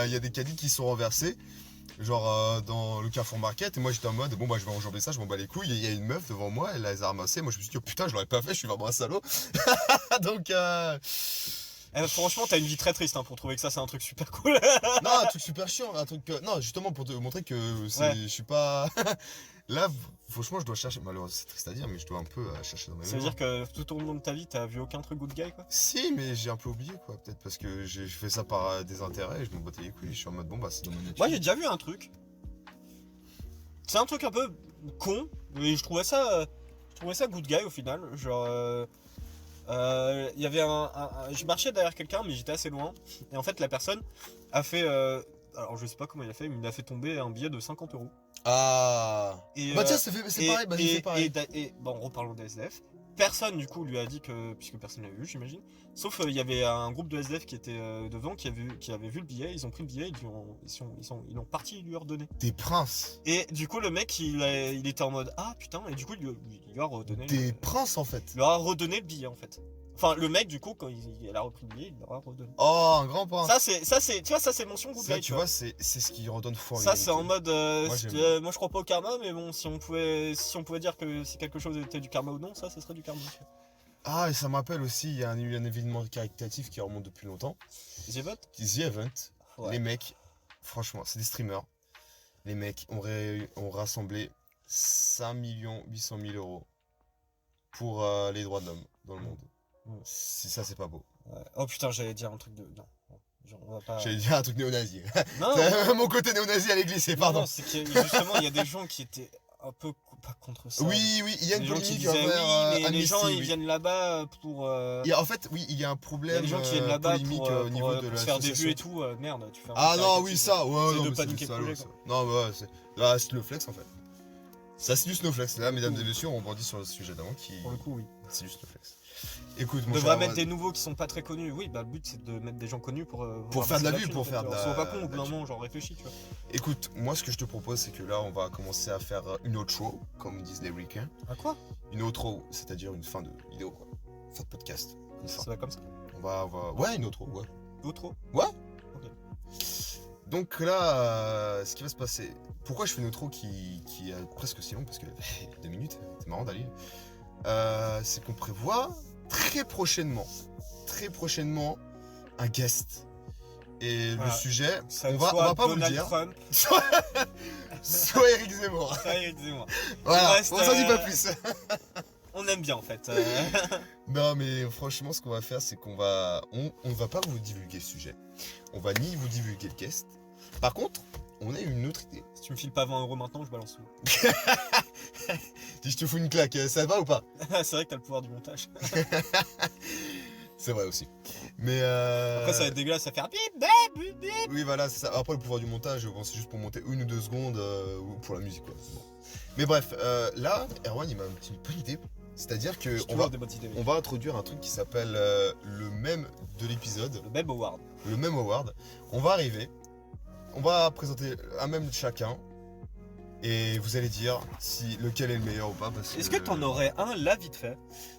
[SPEAKER 1] Il y a des caddies qui sont renversés. Genre dans le Carrefour Market, et moi j'étais en mode bon bah je vais enjamber ça, je m'en bats les couilles. Il y a une meuf devant moi, elle les a ramassées. Moi je me suis dit oh putain, je l'aurais pas fait, je suis vraiment un salaud. Donc
[SPEAKER 2] Franchement, t'as une vie très triste, hein, pour trouver que ça c'est un truc super cool.
[SPEAKER 1] non, un truc super chiant, un truc non, justement pour te montrer que
[SPEAKER 2] Ouais.
[SPEAKER 1] je suis pas là. Franchement, je dois chercher. Malheureusement, c'est triste à dire, mais je dois un peu chercher dans mes
[SPEAKER 2] Ça veut
[SPEAKER 1] mémoires.
[SPEAKER 2] dire que tout au long de ta vie, t'as vu aucun truc good guy, quoi.
[SPEAKER 1] Si, mais j'ai un peu oublié quoi, peut-être parce que j'ai fait ça par des intérêts. Et je m'en battais les couilles. Je suis en mode bon bah c'est dans ma nature.
[SPEAKER 2] Moi, j'ai déjà vu un truc. C'est un truc un peu con, mais je trouvais ça good guy au final. Genre, il y avait je marchais derrière quelqu'un, mais j'étais assez loin. Et en fait, la personne a fait, alors je sais pas comment il a fait, mais il a fait tomber un billet de 50 euros.
[SPEAKER 1] Ah.
[SPEAKER 2] Et,
[SPEAKER 1] Bah tiens, c'est pareil. Bah j'ai fait pareil.
[SPEAKER 2] Bon, reparlons des SDF. Personne du coup lui a dit que, puisque personne l'avait vu, j'imagine. Sauf il y avait un groupe de SDF qui était devant, qui avait vu le billet. Ils ont pris le billet, ils l'ont parti lui redonner.
[SPEAKER 1] Des princes.
[SPEAKER 2] Et du coup le mec il était en mode ah putain, et du coup il lui a redonné.
[SPEAKER 1] Des princes en fait.
[SPEAKER 2] Il leur a redonné le billet en fait. Enfin le mec du coup quand il a repris le billet, il leur a redonné.
[SPEAKER 1] Oh, un grand prince.
[SPEAKER 2] Ça c'est tu vois, ça c'est mention good
[SPEAKER 1] Ça,
[SPEAKER 2] guy,
[SPEAKER 1] tu vois, c'est ce qui redonne foi en
[SPEAKER 2] ça c'est en
[SPEAKER 1] l'humanité.
[SPEAKER 2] mode
[SPEAKER 1] Moi, j'aime.
[SPEAKER 2] moi je crois pas au karma, mais bon, si on pouvait dire que si quelque chose était du karma ou non, ça serait du karma.
[SPEAKER 1] Ah, et ça me rappelle aussi, il y a eu un événement caritatif qui remonte depuis longtemps.
[SPEAKER 2] The Event.
[SPEAKER 1] The Event.
[SPEAKER 2] Ouais.
[SPEAKER 1] Les mecs, franchement, c'est des streamers. Les mecs ont rassemblé 5 800 000 euros pour les droits de l'homme dans le monde.
[SPEAKER 2] Ouais.
[SPEAKER 1] Si ça, c'est pas beau.
[SPEAKER 2] Ouais. Oh putain, j'allais dire un truc de non. Genre, on va pas.
[SPEAKER 1] J'allais dire un truc néo-nazi.
[SPEAKER 2] Non,
[SPEAKER 1] Mon côté néo-nazi à l'église, c'est pardon.
[SPEAKER 2] non, c'est que justement il y a des gens qui étaient un peu pas contre ça.
[SPEAKER 1] Oui, il y a
[SPEAKER 2] Des
[SPEAKER 1] une
[SPEAKER 2] gens qui
[SPEAKER 1] polémique
[SPEAKER 2] disaient
[SPEAKER 1] envers
[SPEAKER 2] oui, mais les
[SPEAKER 1] Amnesty,
[SPEAKER 2] gens ils
[SPEAKER 1] oui.
[SPEAKER 2] viennent là-bas pour.
[SPEAKER 1] Et en fait, oui, il y a un
[SPEAKER 2] Il y a
[SPEAKER 1] problème
[SPEAKER 2] des gens qui viennent là-bas
[SPEAKER 1] polémique au niveau de
[SPEAKER 2] pour se faire des vues
[SPEAKER 1] l'association.
[SPEAKER 2] et tout. Merde, tu fais un
[SPEAKER 1] Ah
[SPEAKER 2] truc
[SPEAKER 1] non,
[SPEAKER 2] caritatif.
[SPEAKER 1] oui, ça, ouais,
[SPEAKER 2] C'est
[SPEAKER 1] non,
[SPEAKER 2] de
[SPEAKER 1] mais
[SPEAKER 2] paniquer le
[SPEAKER 1] salaud,
[SPEAKER 2] projet,
[SPEAKER 1] ça.
[SPEAKER 2] quoi.
[SPEAKER 1] Non, mais ouais, c'est là, Snowflex en fait. Ça, c'est du Snowflex. Là, mesdames et messieurs, on rebondit sur le sujet d'avant qui.
[SPEAKER 2] Pour le coup, oui.
[SPEAKER 1] C'est du Snowflex. Écoute,
[SPEAKER 2] On
[SPEAKER 1] mon
[SPEAKER 2] devrait
[SPEAKER 1] cher
[SPEAKER 2] mettre
[SPEAKER 1] Arwan,
[SPEAKER 2] des nouveaux qui sont pas très connus. Oui, bah le but c'est de mettre des gens connus pour
[SPEAKER 1] faire de la
[SPEAKER 2] ramasser
[SPEAKER 1] vue,
[SPEAKER 2] thune,
[SPEAKER 1] pour
[SPEAKER 2] en fait.
[SPEAKER 1] faire de
[SPEAKER 2] Genre,
[SPEAKER 1] la-
[SPEAKER 2] sois pas con, au bout
[SPEAKER 1] la
[SPEAKER 2] d'un
[SPEAKER 1] thune.
[SPEAKER 2] moment, genre réfléchis, tu vois.
[SPEAKER 1] Écoute, moi, ce que je te propose, c'est que là, on va commencer à faire une outro, comme disent les Ricains.
[SPEAKER 2] À quoi?
[SPEAKER 1] Une outro, c'est-à-dire une fin de vidéo, quoi. Fin de podcast. Une fin.
[SPEAKER 2] Ça va comme ça?
[SPEAKER 1] On va. Ouais, une outro, ouais.
[SPEAKER 2] Outro?
[SPEAKER 1] Donc là, ce qui va se passer. Pourquoi je fais une outro qui est presque si longue? Parce que 2 minutes, c'est marrant d'aller. C'est qu'on prévoit très prochainement, un guest. Et
[SPEAKER 2] Voilà.
[SPEAKER 1] le sujet,
[SPEAKER 2] Ça
[SPEAKER 1] on
[SPEAKER 2] soit
[SPEAKER 1] va pas vous le
[SPEAKER 2] Donald
[SPEAKER 1] dire.
[SPEAKER 2] Trump,
[SPEAKER 1] Soit Eric Zemmour.
[SPEAKER 2] ça y est, dis-moi.
[SPEAKER 1] Voilà,
[SPEAKER 2] reste,
[SPEAKER 1] on s'en dit pas plus.
[SPEAKER 2] On aime bien en fait.
[SPEAKER 1] Non, mais franchement, ce qu'on va faire, c'est qu'on va. On va pas vous divulguer le sujet. On va ni vous divulguer le guest. Par contre, on a une autre idée.
[SPEAKER 2] Si tu me files pas 20 € maintenant, je balance tout.
[SPEAKER 1] Si je te fous une claque, ça va ou pas?
[SPEAKER 2] C'est vrai que t'as le pouvoir du montage.
[SPEAKER 1] C'est vrai aussi. Mais
[SPEAKER 2] Après, ça va être dégueulasse, ça va faire bip, bip, bip, bip.
[SPEAKER 1] oui, voilà, c'est ça. Après, le pouvoir du montage, bon, c'est juste pour monter 1 ou 2 secondes ou pour la musique, quoi. Bon. Mais bref, là, Erwan, il m'a une petite bonne idée. C'est-à-dire que
[SPEAKER 2] J'ai
[SPEAKER 1] on
[SPEAKER 2] toujours
[SPEAKER 1] va,
[SPEAKER 2] des bonnes idées.
[SPEAKER 1] on va introduire un truc qui s'appelle le mème de l'épisode,
[SPEAKER 2] Le Beb Award.
[SPEAKER 1] le mème award. On va arriver, on va présenter un mème de chacun. Et vous allez dire si lequel est le meilleur ou pas.
[SPEAKER 2] Est-ce que t'en aurais un là vite fait?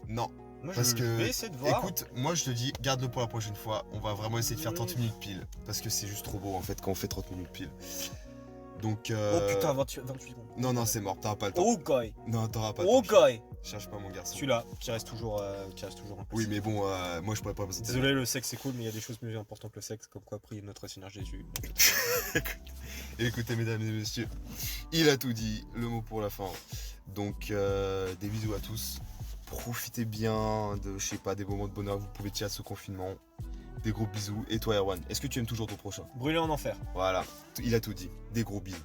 [SPEAKER 1] Non.
[SPEAKER 2] Moi,
[SPEAKER 1] Parce
[SPEAKER 2] je
[SPEAKER 1] que,
[SPEAKER 2] vais essayer de voir.
[SPEAKER 1] écoute, moi je te dis, garde-le pour la prochaine fois. On va vraiment essayer de faire 30 minutes pile. Parce que c'est juste trop beau en fait quand on fait 30 minutes pile. Donc.
[SPEAKER 2] Oh putain, 28 secondes.
[SPEAKER 1] Non, c'est mort, t'auras pas le temps.
[SPEAKER 2] Oh, guy.
[SPEAKER 1] Non, t'auras pas le
[SPEAKER 2] Oh,
[SPEAKER 1] temps.
[SPEAKER 2] guy.
[SPEAKER 1] Cherche pas mon garçon.
[SPEAKER 2] Celui-là, qui reste toujours impossible.
[SPEAKER 1] Oui, mais bon, moi je pourrais pas passer.
[SPEAKER 2] Désolé, le sexe c'est cool, mais il y a des choses plus importantes que le sexe, comme quoi prier notre Seigneur Jésus.
[SPEAKER 1] Écoutez, mesdames et messieurs, il a tout dit, le mot pour la fin. Donc, des bisous à tous. Profitez bien de, je sais pas, des moments de bonheur que vous pouvez tirer à ce confinement. Des gros bisous. Et toi, Erwan, est-ce que tu aimes toujours ton prochain?
[SPEAKER 2] Brûler en enfer.
[SPEAKER 1] Voilà, il a tout dit. Des gros bisous.